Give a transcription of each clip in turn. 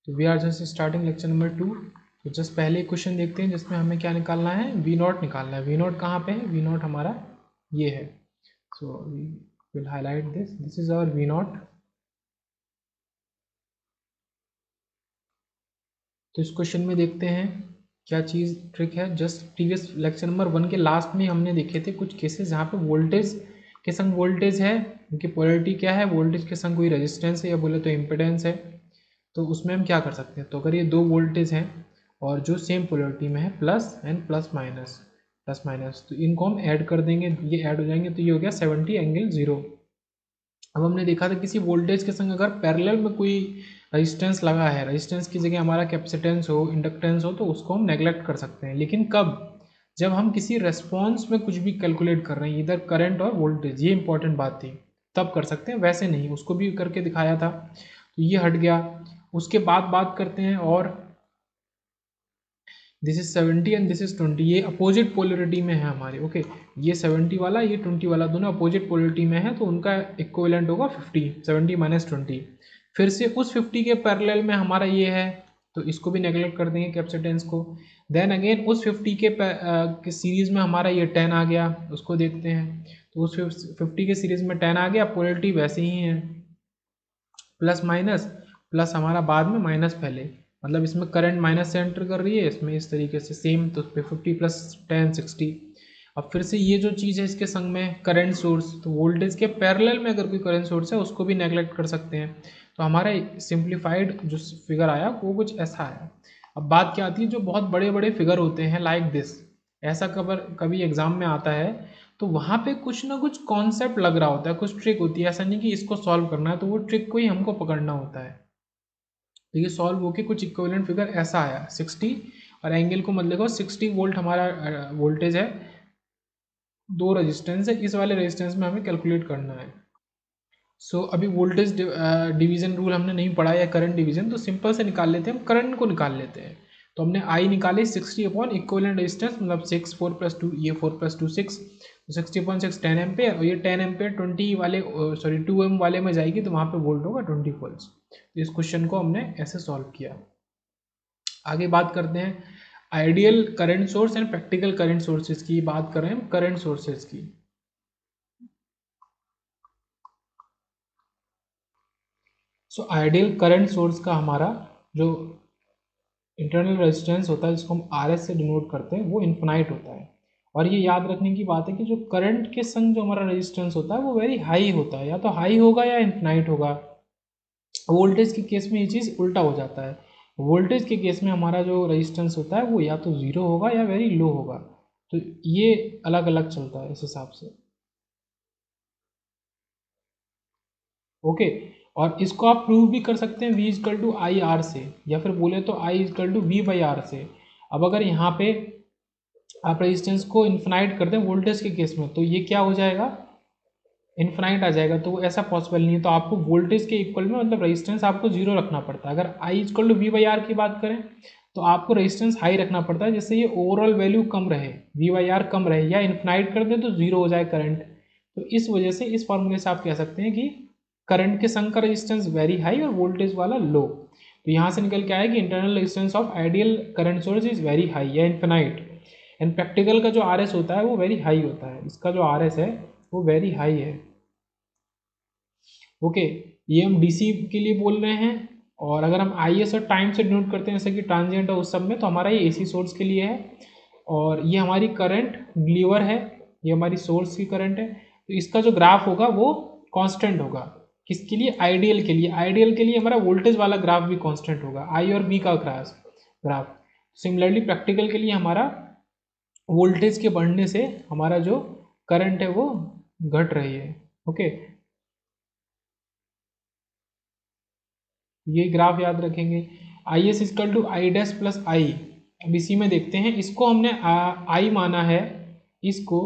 तो we are just starting lecture number 2। तो just पहले क्वेश्चन देखते हैं जिसमें हमें क्या निकालना है, वी नॉट निकालना है। वी नॉट कहाँ पे है, वी नॉट हमारा ये है। So we will highlight this, this is our V naught. तो इस क्वेश्चन में देखते हैं क्या चीज़ ट्रिक है। जस्ट प्रीवियस लेक्चर नंबर 1 के लास्ट में हमने देखे थे कुछ केसेस जहाँ पे वोल्टेज के संग वोल्टेज है, उनकी पोलैरिटी क्या है, वोल्टेज के संग कोई रेजिस्टेंस है या बोले तो इम्पिडेंस है। तो उसमें हम क्या कर सकते हैं, तो अगर ये दो वोल्टेज हैं और जो सेम पोलैरिटी में है प्लस एंड प्लस माइनस, तो इनको हम ऐड कर देंगे, ये ऐड हो जाएंगे तो ये हो गया 70 एंगल 0। अब हमने देखा था किसी वोल्टेज के संग अगर पैरेलल में कोई रेजिस्टेंस लगा है, रेजिस्टेंस की जगह हमारा कैपेसिटेंस हो, इंडक्टेंस हो, तो उसको हम नेग्लेक्ट कर सकते हैं। लेकिन कब, जब हम किसी रेस्पॉन्स में कुछ भी कैलकुलेट कर रहे हैं, इधर करंट और वोल्टेज, ये इंपॉर्टेंट बात थी, तब कर सकते हैं, वैसे नहीं। उसको भी करके दिखाया था, तो ये हट गया। उसके बाद बात करते हैं और this is 70 and this is 20, ये अपोजिट पोलरिटी में है हमारे। ओके, ये 70 वाला, ये 20 वाला, दोनों अपोजिट पोलरिटी में है, तो उनका इक्विवेलेंट होगा 50, 70 माइनस 20। फिर से उस 50 के पैरेलल में हमारा ये है, तो इसको भी नेगलेक्ट कर देंगे कैपेसिटेंस को। देन अगेन उस 50 के सीरीज में हमारा ये 10 आ गया, उसको देखते हैं। तो उस 50 के सीरीज में 10 आ गया, पोलरिटी वैसे ही है, प्लस माइनस, प्लस हमारा बाद में माइनस पहले, मतलब इसमें करंट माइनस से एंटर कर रही है, इसमें इस तरीके से सेम, तो उस पर 50 प्लस 10 60। अब फिर से ये जो चीज़ है इसके संग में करंट सोर्स, तो वोल्टेज के पैरेलल में अगर कोई करंट सोर्स है उसको भी नेगलेक्ट कर सकते हैं। तो हमारा सिंप्लीफाइड जो फिगर आया वो कुछ ऐसा आया। अब बात क्या आती है, जो बहुत बड़े बड़े फिगर होते हैं लाइक दिस, ऐसा कभी एग्जाम में आता है, तो वहाँ पे कुछ ना कुछ कॉन्सेप्ट लग रहा होता है, कुछ ट्रिक होती है, ऐसा नहीं कि इसको सॉल्व करना है, तो वो ट्रिक को ही हमको पकड़ना होता है। तो ये सॉल्व होके कुछ इक्विवेलेंट फिगर ऐसा आया 60, और एंगल को मत देखो, 60 वोल्ट हमारा वोल्टेज है, दो रेजिस्टेंस है, इस वाले रेजिस्टेंस में हमें कैलकुलेट करना है। सो अभी वोल्टेज डिवीजन रूल हमने नहीं पढ़ा या करंट डिवीजन, तो सिंपल से निकाल लेते हैं, हम करंट को निकाल लेते हैं। तो हमने आई निकाली 60 अपॉन इक्विवेलेंट रेजिस्टेंस, मतलब 6 4 प्लस 2, ये 4 प्लस 2 6, तो 60 अपॉन 6 10 एम्पेयर, और ये 10 एम्पेयर 20 वाले, सॉरी 2 एम वाले में जाएगी, तो वहाँ पे वोल्ट होगा 20 वोल्ट्स। तो इस क्वेश्चन को हमने ऐसे सॉल्व किया। आगे बात करते हैं ideal current source and practical current sources की, बात कर रहे हैं हम करंट सोर्सेज की। सो आइडियल करंट सोर्स का हमारा जो इंटरनल रेजिस्टेंस होता है, जिसको हम आर एस से डिनोट करते हैं, वो इन्फिनाइट होता है। और ये याद रखने की बात है कि जो करंट के संग जो हमारा रेजिस्टेंस होता है वो वेरी हाई होता है, या तो हाई होगा या इन्फिनाइट होगा। वोल्टेज के केस में ये चीज़ उल्टा हो जाता है, वोल्टेज के केस में हमारा जो रेजिस्टेंस होता है वो या तो ज़ीरो होगा या वेरी लो होगा। तो ये अलग अलग चलता है इस हिसाब से। ओके, और इसको आप प्रूव भी कर सकते हैं V is equal to I R से, या फिर बोले तो I is equal to V by R से। अब अगर यहाँ पे आप रेजिस्टेंस को इन्फिनाइट कर दें वोल्टेज के केस में, तो ये क्या हो जाएगा, इन्फिनाइट आ जाएगा, तो वो ऐसा पॉसिबल नहीं है। तो आपको वोल्टेज के इक्वल में, मतलब रेजिस्टेंस आपको जीरो रखना पड़ता है। अगर I is equal to V by R की बात करें, तो आपको रेजिस्टेंस हाई रखना पड़ता है, जिससे ये ओवरऑल वैल्यू कम रहे, वी बाई आर कम रहे, या इन्फिनाइट कर दें तो जीरो हो जाए करंट। तो इस वजह से इस फॉर्मूले से आप कह सकते हैं कि करंट के संग का रेजिस्टेंस वेरी हाई और वोल्टेज वाला लो। तो यहाँ से निकल के आया कि internal resistance of ideal current source is very high या इन्फिनाइट, एंड प्रैक्टिकल का जो आर एस होता है वो वेरी हाई होता है, इसका जो आर एस है वो वेरी हाई है। ओके, ये हम डीसी के लिए बोल रहे हैं। और अगर हम आई एस और टाइम से डिनोट करते हैं, जैसे कि ट्रांजिएंट है उस सब में, तो हमारा ये एसी सोर्स के लिए है। और ये हमारी करंट लीवर है, ये हमारी सोर्स की करंट है। तो इसका जो ग्राफ होगा वो कांस्टेंट होगा, किसके लिए, आइडियल के लिए। आइडियल के लिए हमारा वोल्टेज वाला ग्राफ भी कांस्टेंट होगा, आई और बी का ग्राफ। सिमिलरली प्रैक्टिकल के लिए हमारा वोल्टेज के बढ़ने से हमारा जो करंट है वो घट रही है। ओके, ये ग्राफ याद रखेंगे। I S is equal to I dash plus I. अब इसी में देखते हैं, इसको हमने आई माना है इसको,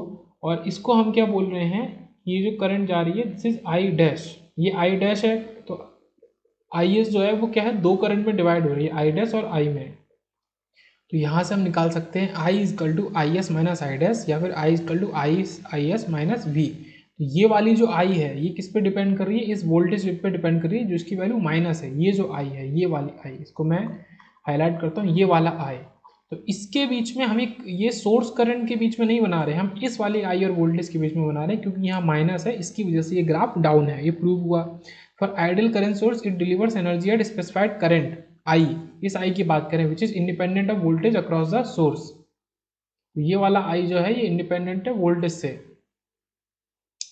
और इसको हम क्या बोल रहे हैं, ये जो करंट जा रही है दिस इज आई डैश, ये आई डैश है। तो आई एस जो है वो क्या है, दो करंट में डिवाइड हो रही है, आई डैश और आई में। तो यहाँ से हम निकाल सकते हैं I is equal to I S minus I dash, या फिर I is equal to I S minus V. तो ये वाली जो आई है ये किस पे डिपेंड कर रही है, इस वोल्टेज पे डिपेंड कर रही है जो इसकी वैल्यू माइनस है। ये जो आई है, ये वाली आई, इसको मैं हाईलाइट करता हूँ, ये वाला आई। तो इसके बीच में हम एक ये सोर्स करंट के बीच में नहीं बना रहे, हम इस वाली आई और वोल्टेज के बीच में बना रहे हैं, क्योंकि यहाँ माइनस है, इसकी वजह से ये ग्राफ डाउन है, ये प्रूव हुआ। For ideal current source it delivers energy at specified current I, इस आई की बात करें, which is independent of voltage across the source. ये वाला आई जो है ये इंडिपेंडेंट है वोल्टेज से,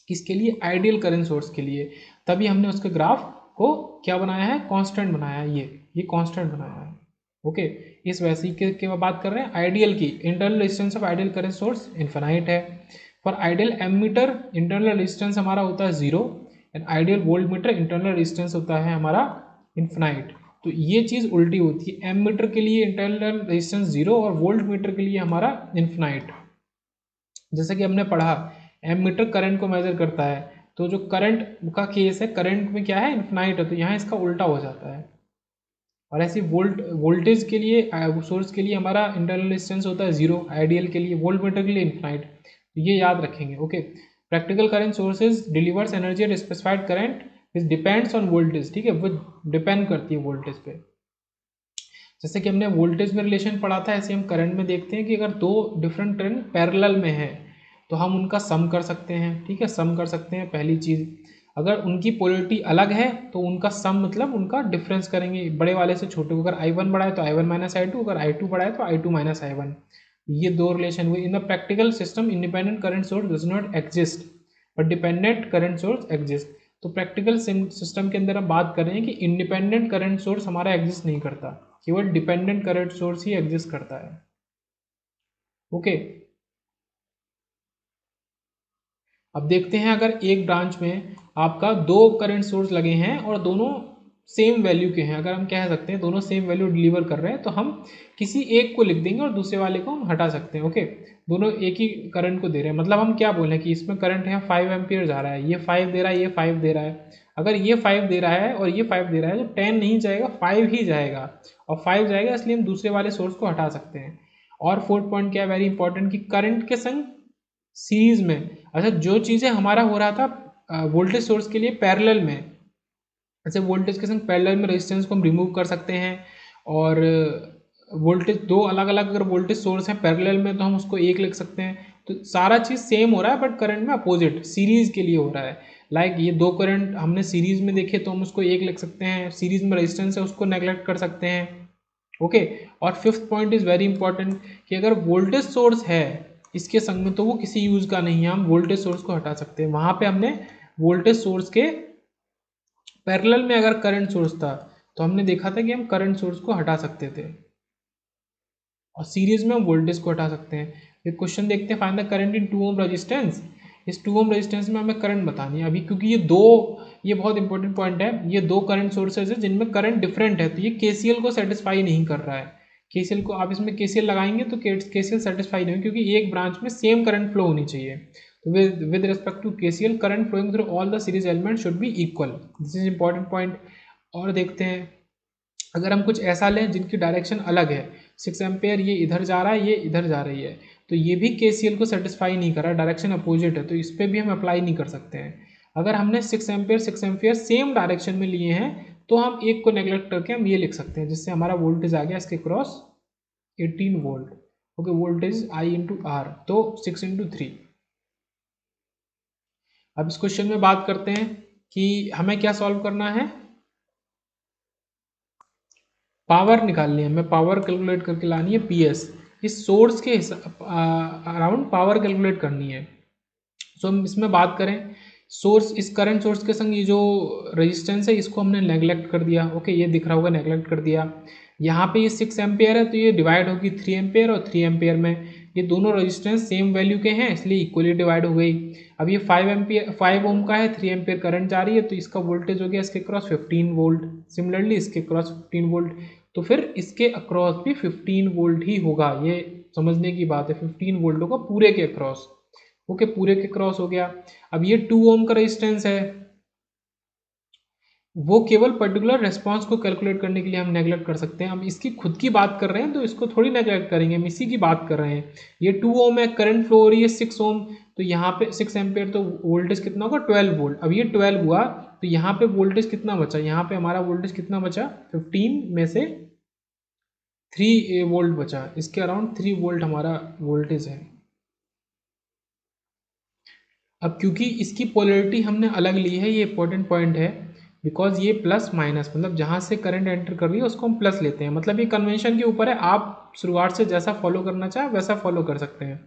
किसके लिए, आइडियल करंट सोर्स के लिए। तभी हमने उसके ग्राफ को क्या बनाया है, कांस्टेंट बनाया है, ये कांस्टेंट बनाया है। ओके, इस वैसे के बात कर रहे हैं आइडियल की। Internal resistance of ideal current source infinite है। For ideal ammeter internal resistance हमारा होता है 0 and ideal voltmeter internal resistance होता है हमारा इन्फिनाइट। तो ये चीज़ उल्टी होती है, एमीटर के लिए इंटरनल रेजिस्टेंस 0 और वोल्ट मीटर के लिए हमारा इन्फिनाइट। जैसे कि हमने पढ़ा एमीटर करंट को मेजर करता है, तो जो करंट का केस है, करंट में क्या है, इन्फिनाइट है, तो यहाँ इसका उल्टा हो जाता है। और ऐसे वोल्टेज के लिए सोर्स के लिए हमारा इंटरनल रेजिस्टेंस होता है 0, आइडियल के लिए, वोल्ट मीटर के लिए इन्फिनाइट। तो ये याद रखेंगे। Okay, practical current sources delivers energy at specified current which depends on voltage, ठीक है, वो डिपेंड करती है वोल्टेज पे। जैसे कि हमने वोल्टेज में रिलेशन पढ़ा था, ऐसे हम करंट में देखते हैं कि अगर दो डिफरेंट करंट पैरेलल में है तो हम उनका सम कर सकते हैं, ठीक है, सम कर सकते हैं। पहली चीज़, अगर उनकी पोलरिटी अलग है तो उनका सम मतलब उनका डिफरेंस करेंगे, बड़े वाले से छोटे को। अगर I1 बड़ा है तो I1 माइनस I2, अगर I2 बड़ा है तो I2 माइनस I1। ये दो रिलेशन हुए। In the practical system independent current source does not exist but dependent current source exist. तो प्रैक्टिकल सिस्टम के अंदर हम बात कर रहे हैं कि इंडिपेंडेंट करंट सोर्स हमारा एग्जिस्ट नहीं करता, केवल डिपेंडेंट करंट सोर्स ही एग्जिस्ट करता है। ओके, अब देखते हैं, अगर एक ब्रांच में आपका दो करंट सोर्स लगे हैं और दोनों सेम वैल्यू के हैं, अगर हम कह सकते हैं दोनों सेम वैल्यू डिलीवर कर रहे हैं, तो हम किसी एक को लिख देंगे और दूसरे वाले को हम हटा सकते हैं। ओके, दोनों एक ही करंट को दे रहे हैं, मतलब हम क्या बोल रहे हैं कि इसमें करंट है 5 एम्पियर जा रहा है, ये 5 दे रहा है, ये 5 दे रहा है। अगर ये 5 दे रहा है और ये 5 दे रहा है तो 10 नहीं जाएगा, 5 ही जाएगा, और 5 जाएगा इसलिए हम दूसरे वाले सोर्स को हटा सकते हैं। और फोर्थ पॉइंट क्या है, वेरी इंपॉर्टेंट, कि करंट के संग सीरीज में, अच्छा जो चीज़ें हमारा हो रहा था वोल्टेज सोर्स के लिए पैरेलल में, ऐसे वोल्टेज के संग पैरेलल में रेजिस्टेंस को हम रिमूव कर सकते हैं। और वोल्टेज दो अलग अलग अगर वोल्टेज सोर्स हैं पैरेलल में तो हम उसको एक लिख सकते हैं। तो सारा चीज़ सेम हो रहा है बट करंट में अपोजिट, सीरीज के लिए हो रहा है। लाइक ये दो करंट हमने सीरीज में देखे तो हम उसको एक लिख सकते हैं, सीरीज में रेजिस्टेंस है उसको नेगलेक्ट कर सकते हैं। ओके, और fifth point is very important कि अगर वोल्टेज सोर्स है इसके संग में तो वो किसी यूज़ का नहीं है, हम वोल्टेज सोर्स को हटा सकते हैं। वहाँ पे हमने वोल्टेज सोर्स के पैरेलल में अगर करंट सोर्स था तो हमने देखा था कि हम करंट सोर्स को हटा सकते थे, और सीरीज में हम वोल्टेज को हटा सकते हैं। एक क्वेश्चन देखते हैं, find the current in 2 ohm resistance. इस 2 ओम रेजिस्टेंस में हमें करंट बतानी है अभी, क्योंकि ये बहुत इंपॉर्टेंट पॉइंट है, ये दो करंट सोर्सेज है जिनमें करंट डिफरेंट है, तो ये केसीएल को सेटिस्फाई नहीं कर रहा है। केसीएल को आप इसमें केसीएल लगाएंगे तो केसीएल सेटिस्फाई नहीं, क्योंकि एक ब्रांच में सेम करंट फ्लो होनी चाहिए। तो with respect to KCL current flowing through all the series element should be equal, this is important point. और देखते हैं, अगर हम कुछ ऐसा लें जिनकी डायरेक्शन अलग है, 6 एम्पेयर ये इधर जा रहा है, ये इधर जा रही है, तो ये भी केसीएल को सेटिस्फाई नहीं कर रहा, डायरेक्शन अपोजिट है, तो इस पर भी हम अप्लाई नहीं कर सकते हैं। अगर हमने 6 एम्पेयर सेम डायरेक्शन में लिए हैं तो हम एक को नेग्लेक्ट करके हम ये लिख सकते हैं, जिससे हमारा वोल्टेज आ गया इसके cross 18 volt. Okay, voltage I into R, तो 6 इंटू 3। अब इस क्वेश्चन में बात करते हैं कि हमें क्या सॉल्व करना है, पावर निकालनी है, हमें पावर कैलकुलेट करके लानी है, पीएस, इस सोर्स के अराउंड पावर कैलकुलेट करनी है। सो हम इसमें बात करें, सोर्स, इस करंट सोर्स के संग ये जो रेजिस्टेंस है इसको हमने नेगलेक्ट कर दिया। ओके, ये दिख रहा होगा, नेगलेक्ट कर दिया। यहाँ पे ये 6 एम्पेयर है तो ये डिवाइड होगी 3 एम्पेयर और 3 एम्पेयर में, ये दोनों रेजिस्टेंस सेम वैल्यू के हैं इसलिए इक्वली डिवाइड हो गई। अब ये 5 ओम का है, 3 एम्पेयर करंट जा रही है, तो इसका वोल्टेज हो गया इसके क्रॉस 15 वोल्ट, सिमिलरली इसके क्रॉस 15 वोल्ट, तो फिर इसके अक्रॉस भी 15 वोल्ट ही होगा। ये समझने की बात है, 15 वोल्ट होगा पूरे के अक्रॉस। ओके, पूरे के क्रॉस हो गया। अब ये 2 ओम का रेजिस्टेंस है, वो केवल पर्टिकुलर रेस्पॉन्स को कैलकुलेट करने के लिए हम नेगलेक्ट कर सकते हैं। हम इसकी खुद की बात कर रहे हैं तो इसको थोड़ी नेगलेक्ट करेंगे, हम इसी की बात कर रहे हैं। ये 2 ओम है, करंट फ्लो हो रही है 6 ओम, तो यहाँ पे 6 एम्पेयर, तो वोल्टेज कितना होगा 12 वोल्ट। अब ये 12 हुआ तो यहाँ पे वोल्टेज कितना बचा, यहाँ पे हमारा वोल्टेज कितना बचा, 15 में से 3 वोल्ट बचा, इसके अराउंड 3 वोल्ट हमारा वोल्टेज है। अब क्योंकि इसकी पोलैरिटी हमने अलग ली है, ये इंपॉर्टेंट पॉइंट है, बिकॉज ये प्लस माइनस, मतलब जहाँ से करंट एंटर कर रही है उसको हम प्लस लेते हैं, मतलब ये कन्वेंशन के ऊपर है, आप शुरुआत से जैसा फॉलो करना चाहे वैसा फॉलो कर सकते हैं।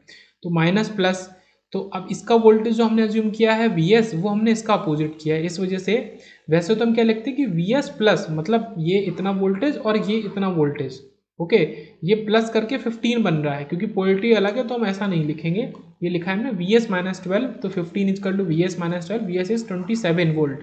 तो माइनस प्लस, तो अब इसका वोल्टेज जो हमने अज्यूम किया है Vs, वो हमने इसका अपोजिट किया है, इस वजह से वैसे तो हम क्या लिखते हैं कि Vs प्लस, मतलब ये इतना वोल्टेज और ये इतना वोल्टेज, ओके, ये प्लस करके 15 बन रहा है, क्योंकि पोलैरिटी अलग है तो हम ऐसा नहीं लिखेंगे, ये लिखा है हमने Vs माइनस 12, तो 15 is equal to Vs minus 12, Vs is 27 volt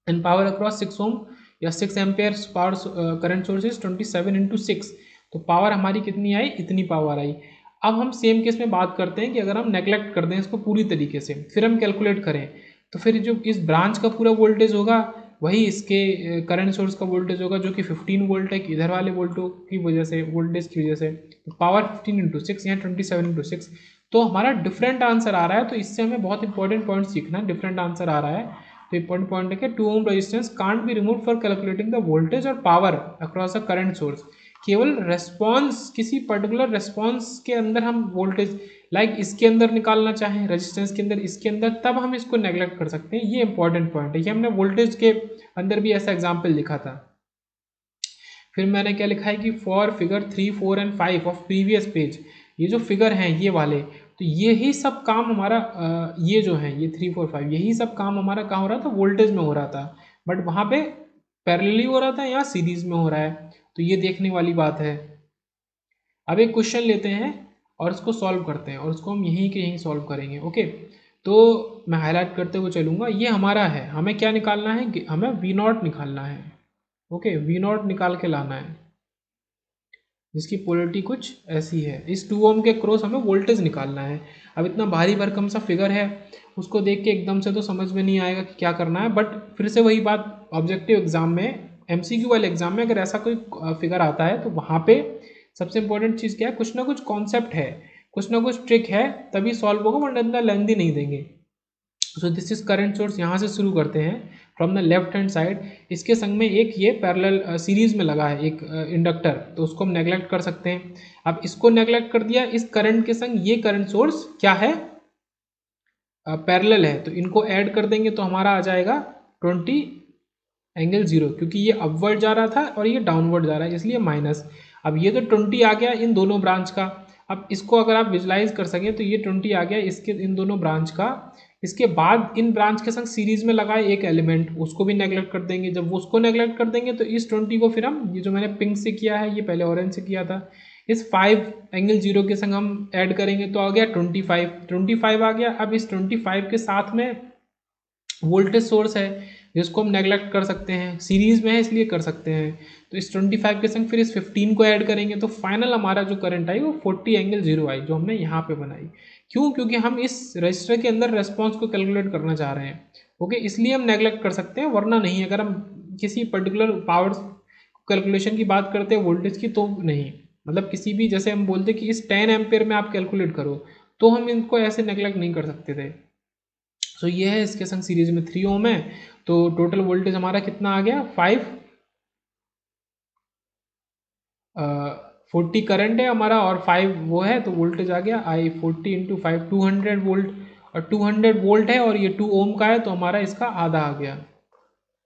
and power across 6 ohm या 6 ampere power current source is 27 into 6, तो पावर हमारी कितनी आई, इतनी पावर आई। अब हम सेम केस में बात करते हैं कि अगर हम नेग्लेक्ट कर दें इसको पूरी तरीके से, फिर हम कैलकुलेट करें, तो फिर जो इस ब्रांच का पूरा वोल्टेज होगा वही इसके करंट सोर्स का वोल्टेज होगा, जो कि 15 वोल्ट है, कि इधर वाले वोल्टों की वजह से, वोल्टेज की वजह से, तो पावर 15 इंटू 6 या 27 इंटू 6, तो हमारा डिफरेंट आंसर आ रहा है। तो इससे हमें बहुत इंपॉर्टेंट पॉइंट सीखना है, डिफरेंट आंसर आ रहा है तो इंपॉर्टेंट पॉइंट है कि 2 ohm resistance can't be remove for calculating the voltage और power across a current source. केवल रेस्पॉन्स, किसी पर्टिकुलर रेस्पॉन्स के अंदर हम वोल्टेज लाइक इसके अंदर निकालना चाहें, रेजिस्टेंस के अंदर, इसके अंदर, तब हम इसको नेग्लेक्ट कर सकते हैं। ये इंपॉर्टेंट पॉइंट है, ये हमने वोल्टेज के अंदर भी ऐसा एग्जाम्पल लिखा था। फिर मैंने क्या लिखा है कि for figure 3, 4 and 5 of previous page, ये जो फिगर हैं ये वाले, तो यही सब काम हमारा ये जो है ये 3, 4, 5, यही सब काम हमारा कहाँ हो रहा था, वोल्टेज में हो रहा था, बट वहाँ पे पैरेलली हो रहा था या सीरीज में हो रहा है, तो ये देखने वाली बात है। अब एक क्वेश्चन लेते हैं और इसको सॉल्व करते हैं, और उसको हम यहीं के यहीं सॉल्व करेंगे, ओके। तो मैं हाईलाइट करते हुए चलूँगा, ये हमारा है, हमें क्या निकालना है, हमें V0 निकालना है, ओके, V0 निकाल के लाना है, जिसकी पोलैरिटी कुछ ऐसी है। इस 2 ओम के क्रॉस हमें वोल्टेज निकालना है। अब इतना भारी भरकम सा फिगर है, उसको देख के एकदम से तो समझ में नहीं आएगा कि क्या करना है, बट फिर से वही बात, ऑब्जेक्टिव एग्जाम में, MCQ वाले एग्जाम में अगर ऐसा कोई फिगर आता है तो वहाँ पे सबसे इंपॉर्टेंट चीज़ क्या है, कुछ ना कुछ कॉन्सेप्ट है, कुछ ना कुछ ट्रिक है, तभी सॉल्व होगा, वरना इतना लेंथी नहीं देंगे। So this is current source, यहाँ से शुरू करते हैं from the left hand side. इसके संग में एक ये पैरेलल सीरीज में लगा है एक इंडक्टर, तो उसको हम नेग्लेक्ट कर सकते हैं। अब इसको नेग्लेक्ट कर दिया, इस करंट के संग ये करंट सोर्स क्या है, पैरेलल है, तो इनको ऐड कर देंगे तो हमारा आ जाएगा 20 एंगल 0, क्योंकि ये अपवर्ड जा रहा था और ये डाउनवर्ड जा रहा है, इसलिए माइनस। अब ये तो 20 आ गया इन दोनों ब्रांच का। अब इसको अगर आप विजुलाइज कर सकें तो ये 20 आ गया इसके, इन दोनों ब्रांच का। इसके बाद इन ब्रांच के संग सीरीज में लगाए एक एलिमेंट, उसको भी नेग्लेक्ट कर देंगे। जब वो उसको नेग्लेक्ट कर देंगे तो इस 20 को फिर हम, ये जो मैंने पिंक से किया है ये पहले ऑरेंज से किया था, इस 5 एंगल 0 के संग हम ऐड करेंगे तो आ गया 25 आ गया। अब इस 25 के साथ में वोल्टेज सोर्स है जिसको हम नेग्लेक्ट कर सकते हैं, सीरीज में है इसलिए कर सकते हैं, तो इस 25 के संग फिर इस 15 को ऐड करेंगे तो फाइनल हमारा जो करंट आई वो 40 एंगल 0 आई, जो हमने यहाँ पे बनाई। क्यों, क्योंकि हम इस रजिस्टर के अंदर रेस्पॉन्स को कैलकुलेट करना चाह रहे हैं, ओके, इसलिए हम नेग्लेक्ट कर सकते हैं, वरना नहीं। अगर हम किसी पर्टिकुलर पावर कैलकुलेशन की बात करते हैं वोल्टेज की, तो नहीं, मतलब किसी भी, जैसे हम बोलते कि इस 10 एम्पेयर में आप कैलकुलेट करो, तो हम इनको ऐसे नेग्लेक्ट नहीं कर सकते थे। सो ये है, इसके संग सीरीज में 3 ओम है, तो टोटल वोल्टेज हमारा कितना आ गया 40 करंट है हमारा और 5 वो है, तो वोल्टेज आ गया आई 40 इंटू 5 200 वोल्ट, और 200 वोल्ट है और ये 2 ओम का है, तो हमारा इसका आधा आ गया।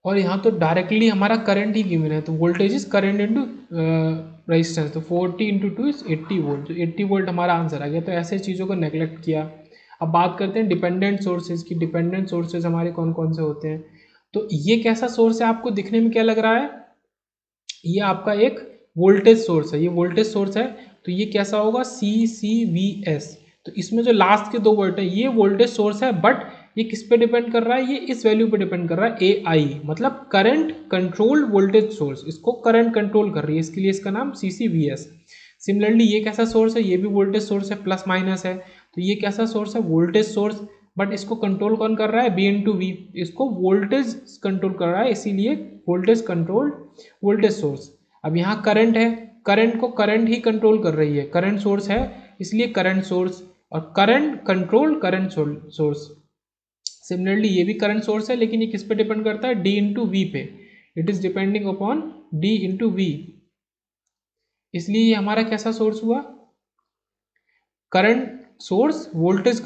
और यहाँ तो डायरेक्टली हमारा करंट ही गिवन है, तो voltage is current into resistance, तो 40 इंटू 2 इज 80 वोल्ट, तो 80 वोल्ट हमारा आंसर आ गया। तो ऐसे चीज़ों को नेग्लेक्ट किया। अब बात करते हैं डिपेंडेंट सोर्सेज की। डिपेंडेंट सोर्सेज हमारे कौन कौन से होते हैं, तो ये कैसा सोर्स है, आपको दिखने में क्या लग रहा है, ये आपका एक वोल्टेज सोर्स है, ये वोल्टेज सोर्स है, तो ये कैसा होगा CCVS। तो इसमें जो लास्ट के 2 वर्ड है ये वोल्टेज सोर्स है, बट ये किस पे डिपेंड कर रहा है, ये इस वैल्यू पे डिपेंड कर रहा है AI, मतलब करंट कंट्रोल्ड वोल्टेज सोर्स, इसको करंट कंट्रोल कर रही है, इसके लिए इसका नाम CCVS। सिमिलरली ये कैसा सोर्स है, ये भी वोल्टेज सोर्स है, प्लस माइनस है, तो ये कैसा सोर्स है, वोल्टेज सोर्स, बट इसको कंट्रोल कौन कर रहा है, बी इंटू वी, इसको वोल्टेज कंट्रोल कर रहा है, इसीलिए वोल्टेज कंट्रोल वोल्टेज सोर्स। अब यहाँ करंट है, करंट को करंट ही कंट्रोल कर रही है, करंट सोर्स है इसलिए करंट सोर्स, और current control current source. Similarly ये भी करंट सोर्स है, लेकिन ये किस पे डिपेंड करता है, डी इंटू वी पे, it is depending upon D into V, इसलिए ये हमारा कैसा सोर्स हुआ, current source voltage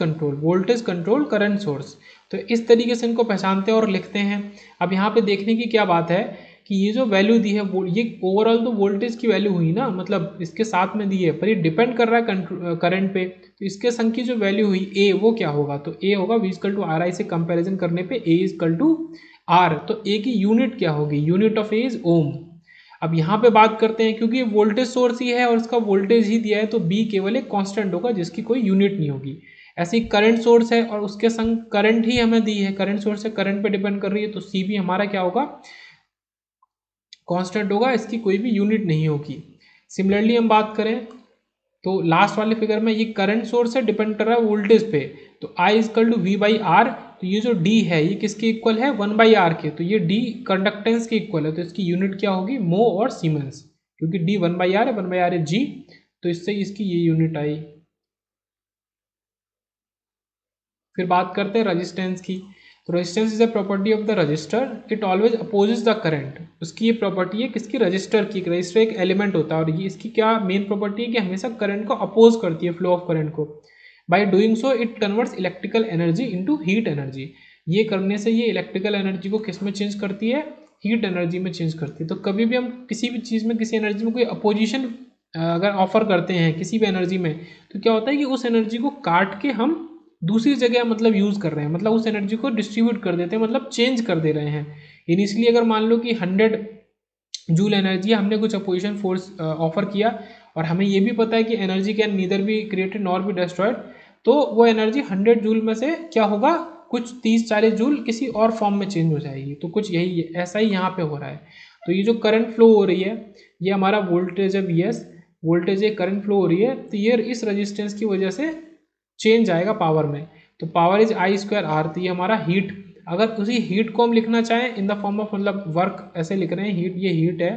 control current source. तो इस तरीके से इनको पहचानते हैं और लिखते हैं। अब यहाँ पे देखने की क्या बात है कि ये जो वैल्यू दी है वो ये ओवरऑल तो वोल्टेज की वैल्यू हुई ना, मतलब इसके साथ में दी है, पर ये डिपेंड कर रहा है करंट पे, तो इसके संग की जो वैल्यू हुई ए वो क्या होगा, तो ए होगा V equal to R I से कंपेरिजन करने पे ए इक्वल टू आर, तो ए की यूनिट क्या होगी, यूनिट ऑफ ए इज ओम। अब यहाँ पे बात करते हैं, क्योंकि वोल्टेज सोर्स ही है और इसका वोल्टेज ही दिया है, तो बी केवल एक कांस्टेंट होगा जिसकी कोई यूनिट नहीं होगी। ऐसे ही करंट सोर्स है और उसके संग करंट ही हमें दी है, करंट सोर्स है करंट पे डिपेंड कर रही है, तो सी भी हमारा क्या होगा, कांस्टेंट होगा, इसकी कोई भी यूनिट नहीं होगी। सिमिलरली हम बात करें तो लास्ट वाले फिगर में ये करंट सोर्स है डिपेंड कर रहा है वोल्टेज पे, तो I is equal to V by R, तो ये जो डी है ये किसके इक्वल है, 1/r के, तो ये डी कंडक्टेंस के इक्वल है, तो इसकी यूनिट क्या होगी, मो और सीमेंस, क्योंकि डी 1/r है, 1/r है जी, तो इससे इसकी ये यूनिट आई। फिर बात करते हैं रजिस्टेंस की, तो resistance is a property of the register, it always opposes the current, उसकी ये प्रॉपर्टी है किसकी, रजिस्टर की, रजिस्टर एक एलिमेंट होता है और ये इसकी क्या मेन प्रॉपर्टी है कि हमेशा करंट को अपोज करती है, फ्लो ऑफ करंट को। By doing so it converts electrical energy into heat energy, ये करने से ये इलेक्ट्रिकल एनर्जी को किस में चेंज करती है, हीट एनर्जी में चेंज करती है। तो कभी भी हम किसी भी चीज़ में किसी एनर्जी में कोई अपोजिशन अगर ऑफर करते हैं किसी भी एनर्जी में, तो क्या होता है कि उस एनर्जी को काट के हम दूसरी जगह मतलब यूज़ कर रहे हैं, मतलब उस एनर्जी को डिस्ट्रीब्यूट कर देते हैं, मतलब चेंज कर दे रहे हैं। इनिशियली अगर मान लो कि 100 जूल एनर्जी हमने कुछ अपोजिशन फोर्स ऑफर किया और हमें ये भी पता है कि energy can neither be created nor be destroyed, तो वो एनर्जी 100 जूल में से क्या होगा, कुछ 30-40 जूल किसी और फॉर्म में चेंज हो जाएगी। तो कुछ यही ऐसा ही यहाँ पे हो रहा है। तो ये जो करंट फ्लो हो रही है ये हमारा वोल्टेज है वी एस, वोल्टेज ये करंट फ्लो हो रही है, तो ये इस रजिस्टेंस की वजह से चेंज आएगा पावर में, तो power is I square R, तो ये हमारा हीट, अगर उसी हीट को हम लिखना चाहें इन द फॉर्म ऑफ मतलब वर्क ऐसे लिख रहे हैं, हीट ये हीट है,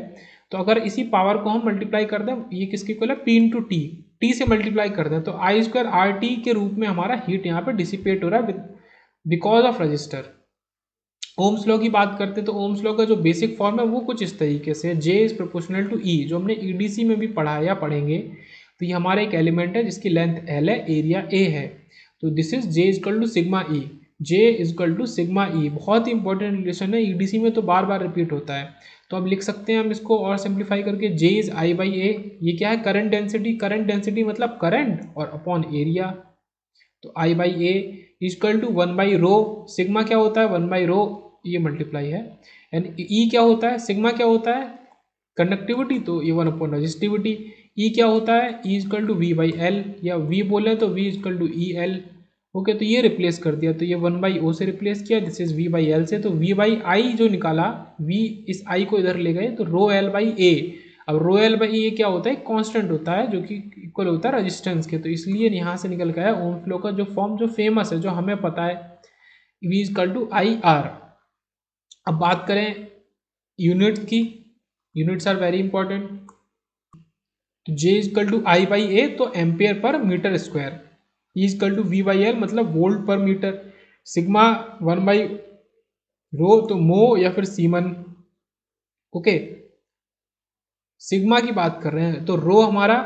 तो अगर इसी पावर को हम मल्टीप्लाई कर दें, ये किसके इक्वल है, पी इंटू टी, टी से मल्टीप्लाई कर दें तो आई स्क्वायर आर टी के रूप में हमारा हीट यहाँ पे डिसिपेट हो रहा है because of register. Ohms law की बात करते हैं तो ओम्स लॉ का जो बेसिक फॉर्म है वो कुछ इस तरीके से, जे इज प्रोपोर्शनल टू ई, जो हमने ईडीसी में भी पढ़ा या पढ़ेंगे, तो ये हमारा एक एलिमेंट है जिसकी लेंथ एल है, एरिया ए है, तो this is J is equal to sigma E, J is equal to sigma E, बहुत ही इंपॉर्टेंट रिलेशन है, ईडीसी में तो बार बार रिपीट होता है। तो अब लिख सकते हैं हम इसको और सिंप्लीफाई करके, जे इज आई बाई ए, ये क्या है, करंट डेंसिटी, करंट डेंसिटी मतलब करंट और अपॉन एरिया, तो I by A is equal to 1/रो, सिग्मा क्या होता है 1/रो, ये मल्टीप्लाई है, एंड ई क्या होता है, सिग्मा क्या होता है कंडक्टिविटी, तो ये 1 रजिस्टिविटी, ई क्या होता है, E is equal to V by L, या वी बोले तो V is equal to E L. Okay, तो ये रिप्लेस कर दिया, तो ये 1/ओ से रिप्लेस किया, this is V by L से, तो वी बाई आई जो निकाला, वी इस आई को इधर ले गए, तो रो एल बाई ए, अब रो एल बाई ए क्या होता है, कांस्टेंट होता है जो कि इक्वल होता है रेजिस्टेंस के, तो इसलिए यहाँ से निकल गया ओम फ्लो का जो फॉर्म जो फेमस है जो हमें पता है, V is equal to I R. अब बात करें यूनिट्स की, यूनिट्स आर वेरी इंपॉर्टेंट, तो J is equal to I by A तो एम्पियर पर metre square, E is equal to V by L मतलब वोल्ट पर मीटर, सिग्मा 1/रो तो मो या फिर सीमन। ओके, सिग्मा की बात कर रहे हैं तो रो हमारा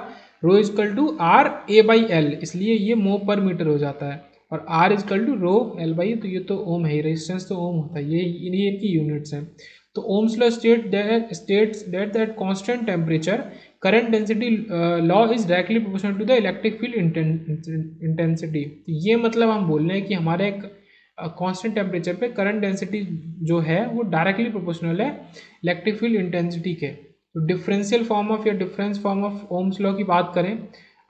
rho is equal to R A by L, इसलिए ये मो पर मीटर हो जाता है, और R is equal to rho L by, तो ये तो ओम है, रेजिस्टेंस तो ओम होता है, ये इनकी यूनिट्स हैं। तो ohm's law states that constant temperature current density law is directly proportional to the electric field intensity, ये मतलब हम बोल रहे हैं कि हमारे एक कांस्टेंट टेम्परेचर पे करंट डेंसिटी जो है वो डायरेक्टली प्रोपोर्शनल है इलेक्ट्रिक फील्ड इंटेंसिटी के। तो डिफरेंशियल फॉर्म ऑफ या difference form of ohm's law की बात करें,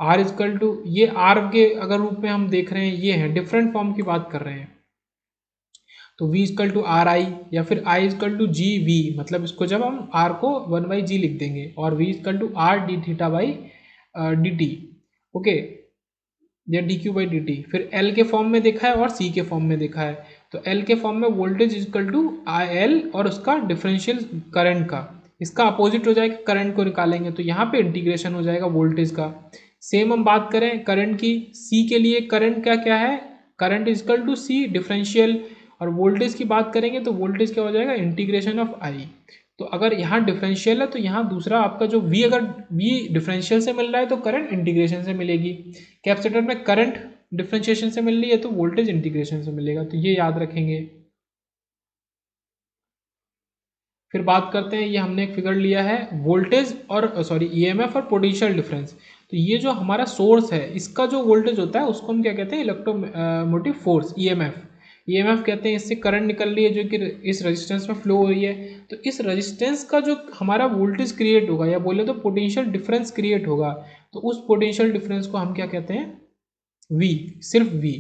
आर इजकल टू, ये आर के अगर रूप में हम देख रहे हैं ये है, डिफरेंट फॉर्म की बात कर रहे हैं, तो v is equal to R I या फिर i is equal to G V, मतलब इसको जब हम r को 1/g लिख देंगे, और v is equal to R D theta by D T. Okay, या D Q by D T. फिर एल के फॉर्म में देखा है और सी के फॉर्म में देखा है। तो एल के फॉर्म में voltage equal to I L और उसका डिफरेंशियल करंट का, इसका अपोजिट हो जाएगा, करंट को निकालेंगे तो यहाँ पे इंटीग्रेशन हो जाएगा वोल्टेज का। सेम हम बात करें करंट की, सी के लिए करंट का क्या है, current equal to C differential, और वोल्टेज की बात करेंगे तो वोल्टेज क्या हो जाएगा, इंटीग्रेशन ऑफ आई। तो अगर यहाँ डिफरेंशियल है तो यहाँ दूसरा आपका जो V, अगर V डिफरेंशियल से मिल रहा है तो करंट इंटीग्रेशन से मिलेगी। कैपेसिटर में करंट डिफरेंशिएशन से मिल रही है तो वोल्टेज इंटीग्रेशन से मिलेगा, तो ये याद रखेंगे। फिर बात करते हैं, ये हमने एक फिगर लिया है वोल्टेज और ईएमएफ और पोटेंशियल डिफरेंस। तो ये जो हमारा सोर्स है इसका जो वोल्टेज होता है उसको हम क्या कहते हैं, इलेक्ट्रोमोटिव फोर्स, ईएमएफ। ईएमएफ कहते हैं, इससे करंट निकल रही है जो कि इस रेजिस्टेंस में फ्लो हो रही है। तो इस रेजिस्टेंस का जो हमारा वोल्टेज क्रिएट होगा या बोले तो पोटेंशियल डिफरेंस क्रिएट होगा, तो उस पोटेंशियल डिफरेंस को हम क्या कहते हैं, V, सिर्फ V।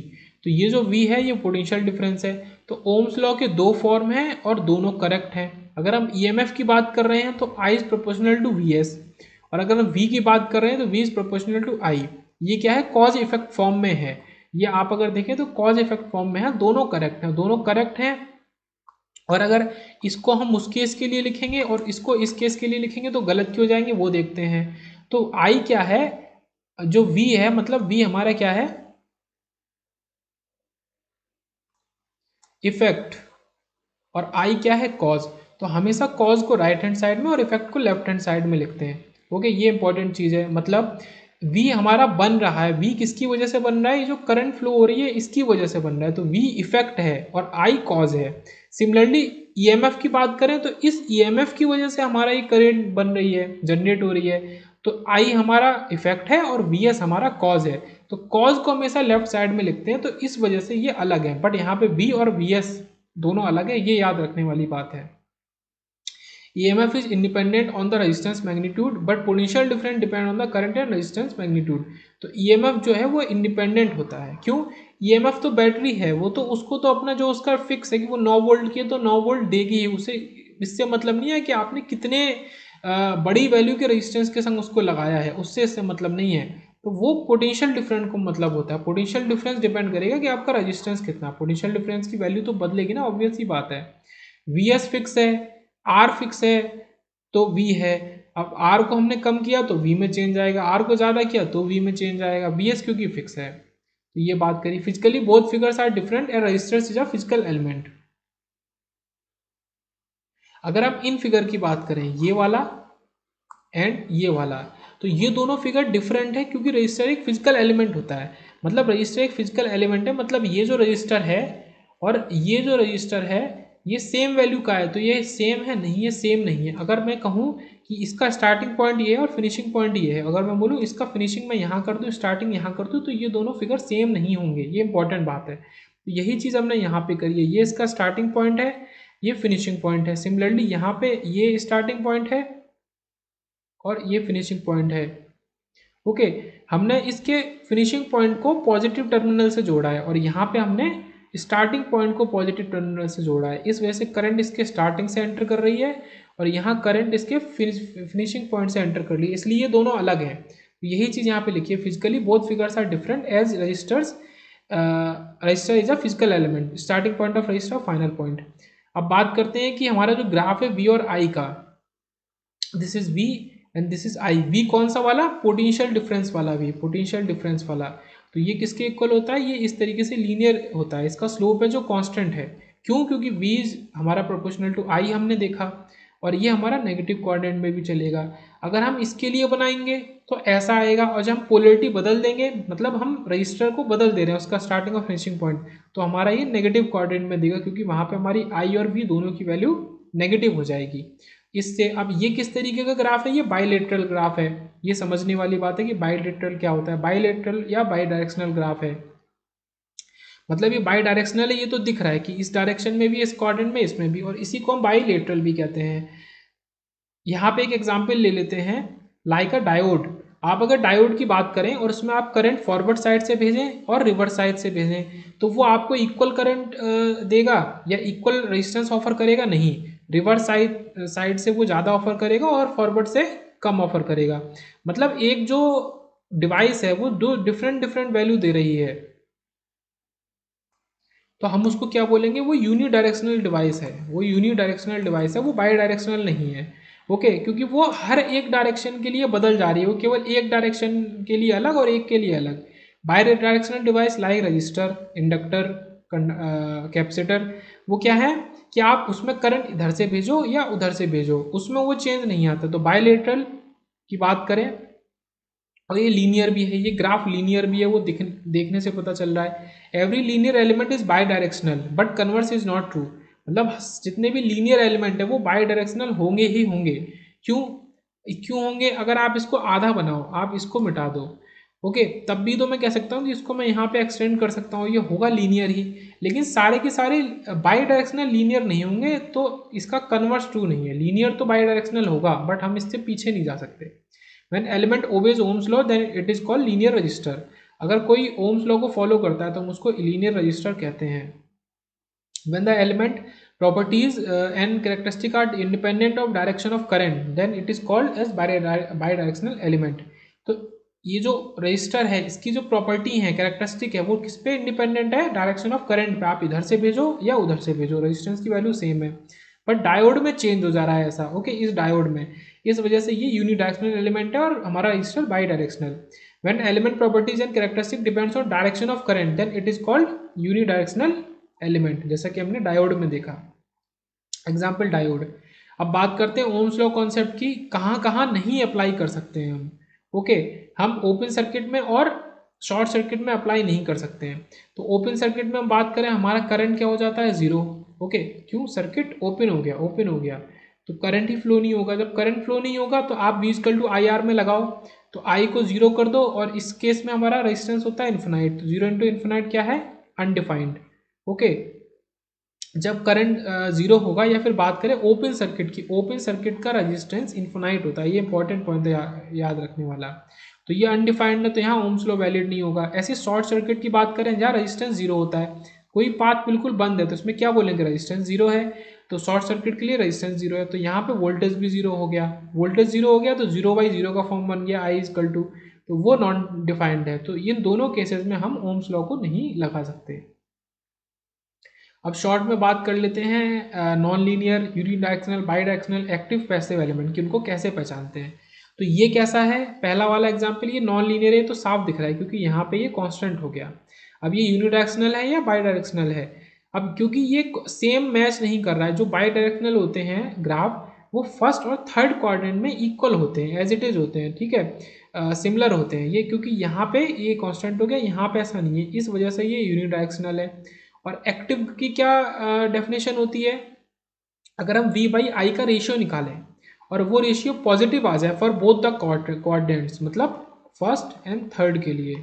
तो ये जो V है ये पोटेंशियल डिफरेंस है। तो ओम्स लॉ के दो फॉर्म हैं और दोनों करेक्ट हैं। अगर हम EMF की बात कर रहे हैं तो I is proportional to VS, और अगर हम V की बात कर रहे हैं तो V is proportional to I। ये क्या है, कॉज इफेक्ट फॉर्म में है। ये आप अगर देखें तो कॉज इफेक्ट फॉर्म में है, दोनों करेक्ट हैं, दोनों करेक्ट हैं। और अगर इसको हम उस केस के लिए लिखेंगे और इसको इस केस के लिए लिखेंगे तो गलत क्यों जाएंगे वो देखते हैं। तो I क्या है, जो V है, मतलब V हमारा क्या है, इफेक्ट, और आई क्या है, कॉज। तो हमेशा कॉज को राइट हैंड साइड में और इफेक्ट को लेफ्ट हैंड साइड में लिखते हैं। ओके, ये इंपॉर्टेंट चीज़ है। मतलब वी हमारा बन रहा है, वी किसकी वजह से बन रहा है, ये जो करंट फ्लो हो रही है इसकी वजह से बन रहा है, तो वी इफेक्ट है और आई कॉज है। सिमिलरली ईएमएफ की बात करें तो इस ईएमएफ की वजह से हमारा ये करंट बन रही है, जनरेट हो रही है, तो आई हमारा इफेक्ट है और वी एस हमारा कॉज है। तो कॉज को हमेशा लेफ्ट साइड में लिखते हैं, तो इस वजह से ये अलग है, बट यहाँ पे वी और वी एस दोनों अलग है, ये याद रखने वाली बात है। EMF is independent on the resistance magnitude but potential difference depend on the current and resistance magnitude। तो EMF जो है वो इंडिपेंडेंट होता है, क्यों, EMF तो बैटरी है, वो तो उसको तो अपना जो उसका फिक्स है कि वो 9 वोल्ट की है तो 9 वोल्ट देगी ही, उसे इससे मतलब नहीं है कि आपने कितने बड़ी वैल्यू के रेजिस्टेंस के संग उसको लगाया है, उससे इससे मतलब नहीं है। तो वो पोटेंशियल डिफरेंस को मतलब होता है, पोटेंशियल डिफरेंस डिपेंड करेगा कि आपका रेजिस्टेंस कितना, पोटेंशियल डिफरेंस की वैल्यू तो बदलेगी ना, ऑब्वियस ही बात है। VS फिक्स है, R फिक्स है तो V है। अब R को हमने कम किया तो V में चेंज आएगा, R को ज़्यादा किया तो V में चेंज आएगा, VS क्योंकि फिक्स है। तो ये बात करी। Physically both figures are different and registers is a physical element. अगर हम इन फिगर की बात करें, ये वाला एंड ये वाला, तो ये दोनों फिगर डिफरेंट है क्योंकि रजिस्टर एक फिजिकल एलिमेंट होता है। मतलब रजिस्टर एक फिजिकल एलिमेंट है, मतलब ये जो रजिस्टर है और ये जो रजिस्टर है ये सेम वैल्यू का है, तो ये सेम है नहीं, ये सेम नहीं है। अगर मैं कहूँ कि इसका स्टार्टिंग पॉइंट ये है और फिनिशिंग पॉइंट ये है, अगर मैं बोलूँ इसका फिनिशिंग मैं यहाँ कर दूँ, स्टार्टिंग यहाँ कर दूँ, तो ये दोनों फिगर सेम नहीं होंगे, ये इंपॉर्टेंट बात है। तो यही चीज़ हमने यहाँ पे करी है, ये इसका स्टार्टिंग पॉइंट है, ये फिनिशिंग पॉइंट है। सिमिलरली यहाँ पे ये स्टार्टिंग पॉइंट है और ये फिनिशिंग पॉइंट है। ओके, हमने इसके फिनिशिंग पॉइंट को पॉजिटिव टर्मिनल से जोड़ा है और यहाँ पे हमने स्टार्टिंग पॉइंट को पॉजिटिव टर्मिनल से जोड़ा है। इस वजह से करंट इसके स्टार्टिंग से एंटर कर रही है और यहाँ करंट इसके फिनिशिंग पॉइंट से एंटर कर रही है, इसलिए ये दोनों अलग हैं। यही चीज़ यहाँ पे लिखिए, physically both figures are different as registers, register is a physical element, starting point of register, final point. अब बात करते हैं कि हमारा जो ग्राफ है V और I का, this is V and this is I. V कौन सा वाला, पोटेंशियल डिफरेंस वाला V, पोटेंशियल डिफरेंस वाला। तो ये किसके इक्वल होता है, ये इस तरीके से लीनियर होता है, इसका स्लोप है जो कांस्टेंट है। क्यों, क्योंकि V हमारा प्रोपोर्शनल टू I हमने देखा, और ये हमारा नेगेटिव कोऑर्डिनेट में भी चलेगा। अगर हम इसके लिए बनाएंगे तो ऐसा आएगा, और जब हम पोलैरिटी बदल देंगे, मतलब हम रजिस्टर को बदल दे रहे हैं उसका स्टार्टिंग और फिनिशिंग पॉइंट, तो हमारा ये नेगेटिव कोऑर्डिनेट में देगा, क्योंकि वहाँ पे हमारी I और V दोनों की वैल्यू नेगेटिव हो जाएगी इससे। अब ये किस तरीके का ग्राफ है, ये बाइलेटरल ग्राफ है। ये समझने वाली बात है कि बाइलेटरल क्या होता है, बाइलेटरल या बाई डायरेक्शनल ग्राफ है। मतलब ये बाई डायरेक्शनल है, ये तो दिख रहा है कि इस डायरेक्शन में भी, इस कोऑर्डिनेट में, इसमें भी, और इसी को हम बाइलेटरल भी कहते हैं। यहाँ पे एक एग्जाम्पल ले लेते हैं, लाइक अ डायोड। आप अगर डायोड की बात करें और उसमें आप करंट फॉरवर्ड साइड से भेजें और रिवर्स साइड से भेजें, तो वो आपको इक्वल करंट देगा या इक्वल रेजिस्टेंस ऑफर करेगा, नहीं। रिवर्स साइड से वो ज़्यादा ऑफर करेगा और फॉरवर्ड से कम ऑफर करेगा। मतलब एक जो डिवाइस है वो दो डिफरेंट डिफरेंट वैल्यू दे रही है, तो हम उसको क्या बोलेंगे, वो यूनिडायरेक्शनल डिवाइस है, वो यूनिडायरेक्शनल डिवाइस है, वो बाई डायरेक्शनल नहीं है। ओके, क्योंकि वो हर एक डायरेक्शन के लिए बदल जा रही है, वो केवल एक डायरेक्शन के लिए अलग और एक के लिए अलग। By directional device like register, inductor, capacitor, वो क्या है कि आप उसमें करंट इधर से भेजो या उधर से भेजो, उसमें वो चेंज नहीं आता। तो बायलेटरल की बात करें, और ये लीनियर भी है, ये ग्राफ लीनियर भी है, वो देखने से पता चल रहा है। Every linear element is by directional but converse is not true, मतलब जितने भी लीनियर एलिमेंट है वो बाई डायरेक्शनल होंगे ही होंगे। क्यों क्यों होंगे? अगर आप इसको आधा बनाओ, आप इसको मिटा दो, ओके, तब भी तो मैं कह सकता हूँ कि इसको मैं यहाँ पे एक्सटेंड कर सकता हूँ, ये होगा लीनियर ही। लेकिन सारे के सारे बाई डायरेक्शनल लीनियर नहीं होंगे, तो इसका कन्वर्स ट्रू नहीं है। लीनियर तो बाई डायरेक्शनल होगा, बट हम इससे पीछे नहीं जा सकते। When element obeys Ohm's law, then it is called linear register. अगर कोई ओम्स लॉ को फॉलो करता है तो हम उसको लीनियर रजिस्टर कहते हैं। When the element properties and characteristic are independent of direction of current, then it is called as bidirectional element. तो ये जो रजिस्टर है, इसकी जो प्रॉपर्टी है, कैरेक्टरिस्टिक है, वो किस पे इंडिपेंडेंट है? डायरेक्शन ऑफ करंट पे। आप इधर से भेजो या उधर से भेजो, रेजिस्टेंस की वैल्यू सेम है, बट डायोड में चेंज हो जा रहा है ऐसा। ओके, इस डायोड में, इस वजह से ये यूनिडायरेक्शनल एलिमेंट है और हमारा register by directional. When element properties and characteristic depends on direction of current, then it is called unidirectional element, जैसा कि हमने डायोड में देखा। Example diode. अब बात करते हैं ओम्स लॉ कॉन्सेप्ट की, कहाँ कहाँ नहीं अप्लाई कर सकते हैं हम। ओके, हम ओपन सर्किट में और शॉर्ट सर्किट में अप्लाई नहीं कर सकते हैं। तो ओपन सर्किट में हम बात करें, हमारा करंट क्या हो जाता है? जीरो। ओके, क्यों? सर्किट ओपन हो गया, ओपन हो गया तो करंट ही फ्लो नहीं होगा। जब करंट फ्लो नहीं होगा तो आप V=IR में लगाओ, तो I को जीरो कर दो, और इस केस में हमारा रेजिस्टेंस होता है इन्फिनाइट। तो जीरो इंटू इन्फिनाइट क्या है? अनडिफाइंड। ओके, जब करंट जीरो होगा, या फिर बात करें ओपन सर्किट की, ओपन सर्किट का रेजिस्टेंस इन्फिनाइट होता है। ये इंपॉर्टेंट पॉइंट है, याद रखने वाला। तो ये अनडिफाइंड है, तो यहाँ ओम्स लॉ वैलिड नहीं होगा। ऐसे शॉर्ट सर्किट की बात करें जहाँ रेजिस्टेंस जीरो होता है, कोई पाथ बिल्कुल बंद है, तो इसमें क्या बोलेंगे? रेजिस्टेंस जीरो है, तो शॉर्ट सर्किट के लिए रेजिस्टेंस जीरो है, तो यहाँ पे वोल्टेज भी जीरो हो गया। वोल्टेज जीरो हो गया तो जीरो बाई जीरो का फॉर्म बन गया, I=, तो वो नॉन डिफाइंड है। तो इन दोनों केसेस में हम ओम्स लॉ को नहीं लगा सकते। अब शॉर्ट में बात कर लेते हैं non linear, unidirectional, bidirectional, active, passive element की, उनको कैसे पहचानते हैं। तो ये कैसा है? पहला वाला एग्जांपल, ये नॉन लीनियर है तो साफ दिख रहा है क्योंकि यहाँ पे ये कांस्टेंट हो गया। अब ये यूनिडायरेक्शनल है या बाईडायरेक्शनल है? अब क्योंकि ये सेम मैच नहीं कर रहा है, जो बाईडायरेक्शनल होते हैं ग्राफ, वो फर्स्ट और थर्ड क्वाड्रेंट में इक्वल होते हैं, एज इट इज होते हैं, ठीक है, सिमिलर होते हैं ये, क्योंकि यहाँ पे ये कांस्टेंट हो गया, यहाँ पे ऐसा नहीं है, इस वजह से ये यूनिडायरेक्शनल है। और एक्टिव की क्या डेफिनेशन होती है? अगर हम V/I का रेशियो निकालें और वो रेशियो पॉजिटिव आ जाए फॉर बोथ द क्वाड्रेंट्स, मतलब फर्स्ट एंड थर्ड के लिए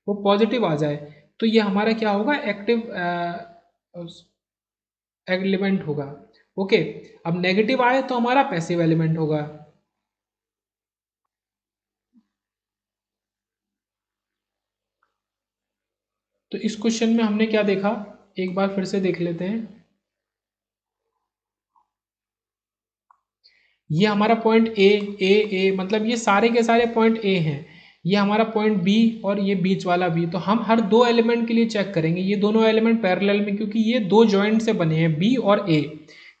वो पॉजिटिव आ जाए, तो ये हमारा क्या होगा? एक्टिव एलिमेंट होगा। ओके, अब नेगेटिव आए तो हमारा पैसिव एलिमेंट होगा। तो इस क्वेश्चन में हमने क्या देखा, एक बार फिर से देख लेते हैं। ये हमारा पॉइंट ए मतलब ये सारे के सारे पॉइंट ए हैं, ये हमारा पॉइंट बी और ये बीच वाला बी। तो हम हर दो एलिमेंट के लिए चेक करेंगे, ये दोनों एलिमेंट पैरेलल में, क्योंकि ये दो जॉइंट से बने हैं, बी और ए।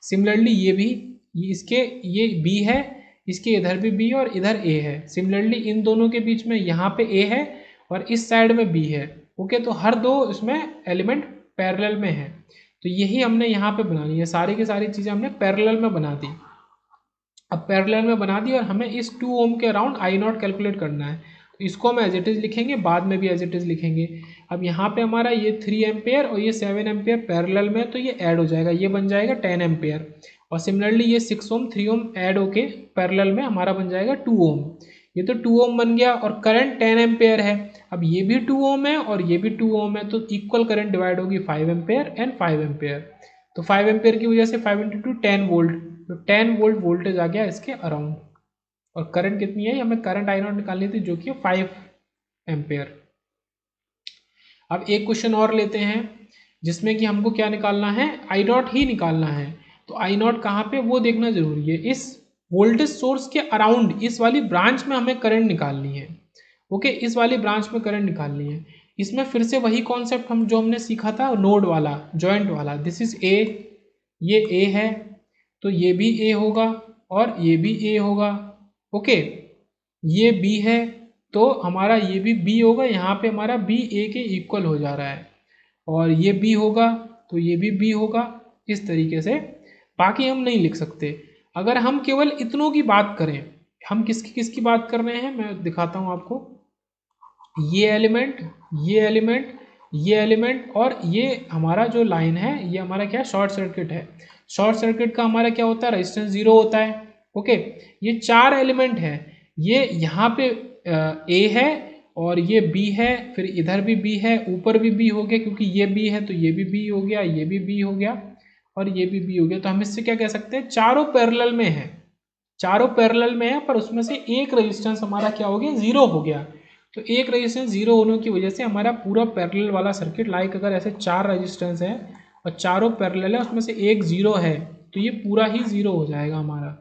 सिमिलरली ये भी, ये बी है, इसके इधर भी बी और इधर ए है। सिमिलरली इन दोनों के बीच में यहाँ पे ए है और इस साइड में बी है। ओके, तो हर दो इसमें एलिमेंट पैरेलल में है। तो यही हमने यहाँ पे बनानी है, सारी की सारी चीज़ें हमने पैरेलल में बना दी। अब पैरेलल में बना दी और हमें इस 2 ओम के अराउंड I0 कैलकुलेट करना है। तो इसको हम एज इट इज़ लिखेंगे, बाद में भी एज इट इज़ लिखेंगे। अब यहाँ पे हमारा ये 3 एम्पेयर और ये 7 एम्पेयर पैरेलल में, तो ये ऐड हो जाएगा, ये बन जाएगा 10 एम्पेयर। और सिमिलरली ये 6 ओम 3 ओम ऐड होके पैरेलल में हमारा बन जाएगा 2 ओम। ये तो 2 ओम बन गया और करंट 10 एम्पेयर है। अब ये भी 2 ओम है और ये भी 2 ओम है, तो इक्वल करंट डिवाइड होगी 5 एम्पेयर एंड 5 एम्पेयर। तो 5 एम्पेयर की वजह से 5 × 2 10 वोल्ट, तो 10 वोल्ट वोल्टेज आ गया इसके अराउंड। और करंट कितनी है? हमें करंट I0 निकालनी थी, जो कि 5 एम्पेयर। अब एक क्वेश्चन और लेते हैं जिसमें कि हमको क्या निकालना है? I0 ही निकालना है। तो I0 कहाँ पे, वो देखना जरूरी है। इस वोल्टेज सोर्स के अराउंड, इस वाली ब्रांच में हमें करंट निकालनी है। ओके, इस वाली ब्रांच में करंट निकालनी है। इसमें फिर से वही कॉन्सेप्ट जो हमने सीखा था नोड वाला, जॉइंट वाला। दिस इज ए, ये ए है तो ये भी ए होगा और ये भी ए होगा। ओके, ये बी है तो हमारा ये भी बी होगा, यहाँ पे हमारा बी ए के इक्वल हो जा रहा है, और ये बी होगा तो ये भी बी होगा। इस तरीके से बाकी हम नहीं लिख सकते। अगर हम केवल इतनों की बात करें, हम किसकी किसकी बात कर रहे हैं मैं दिखाता हूँ आपको। ये एलिमेंट, ये एलिमेंट, ये एलिमेंट और ये हमारा जो लाइन है ये हमारा क्या शॉर्ट सर्किट है। शॉर्ट सर्किट का हमारा क्या होता है, रेजिस्टेंस 0 होता है। ओके, ये 4 एलिमेंट है, ये यहाँ पे ए है और ये बी है, फिर इधर भी बी है, ऊपर भी बी हो गया क्योंकि ये बी है तो ये भी बी हो गया, ये भी बी हो गया और ये भी बी हो गया। तो हम इससे क्या कह सकते हैं, चारों पैरेलल में है, चारों पैरेलल में है, पर उसमें से एक रेजिस्टेंस हमारा क्या हो गया, 0 हो गया। तो एक रेजिस्टेंस 0 होने की वजह से हमारा पूरा पैरेलल वाला सर्किट, लाइक अगर ऐसे 4 रेजिस्टेंस है और चारों पैरेलल है, उसमें से एक 0 है तो ये पूरा ही 0 हो जाएगा हमारा।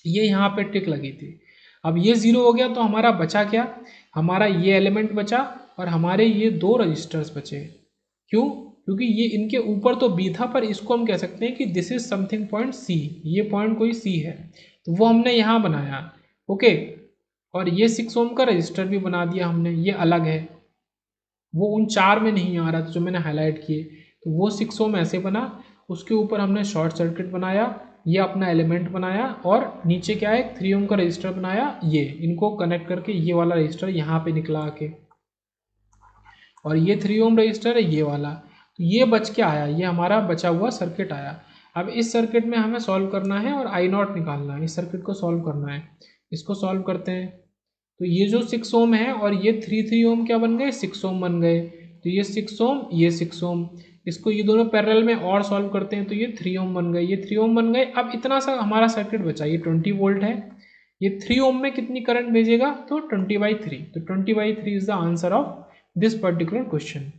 ये यहाँ पे टिक लगी थी। अब ये 0 हो गया तो हमारा बचा क्या, हमारा ये एलिमेंट बचा और हमारे ये 2 रजिस्टर्स बचे। क्यों, क्योंकि ये इनके ऊपर तो बी था, पर इसको हम कह सकते हैं कि this is something point C, ये पॉइंट कोई सी है, तो वो हमने यहाँ बनाया। ओके, और ये 6 ओम का रजिस्टर भी बना दिया हमने, ये अलग है, वो उन 4 में नहीं आ रहा था जो मैंने हाईलाइट किए, तो वो 6 ओम ऐसे बना। उसके ऊपर हमने शॉर्ट सर्किट बनाया, ये अपना एलिमेंट बनाया, और नीचे क्या है, 3 ओम का रजिस्टर बनाया, ये इनको कनेक्ट करके ये वाला रजिस्टर यहाँ पे निकला आके, और ये 3 ओम रजिस्टर है ये वाला। तो ये बच के आया, ये हमारा बचा हुआ सर्किट आया। अब इस सर्किट में हमें सॉल्व करना है और आई नॉट निकालना है, इस सर्किट को सॉल्व करना है। इसको सॉल्व करते हैं तो ये जो 6 ओम है और ये 3 ओम क्या बन गए, 6 ओम बन गए। तो ये 6 ओम, ये 6 ओम, इसको ये दोनों पैरेलल में और सॉल्व करते हैं तो ये 3 ओम बन गए, ये 3 ओम बन गए। अब इतना सा हमारा सर्किट बचा, ये 20 वोल्ट है, ये 3 ओम में कितनी करंट भेजेगा, तो 20/3। तो 20/3 is the answer of this particular question.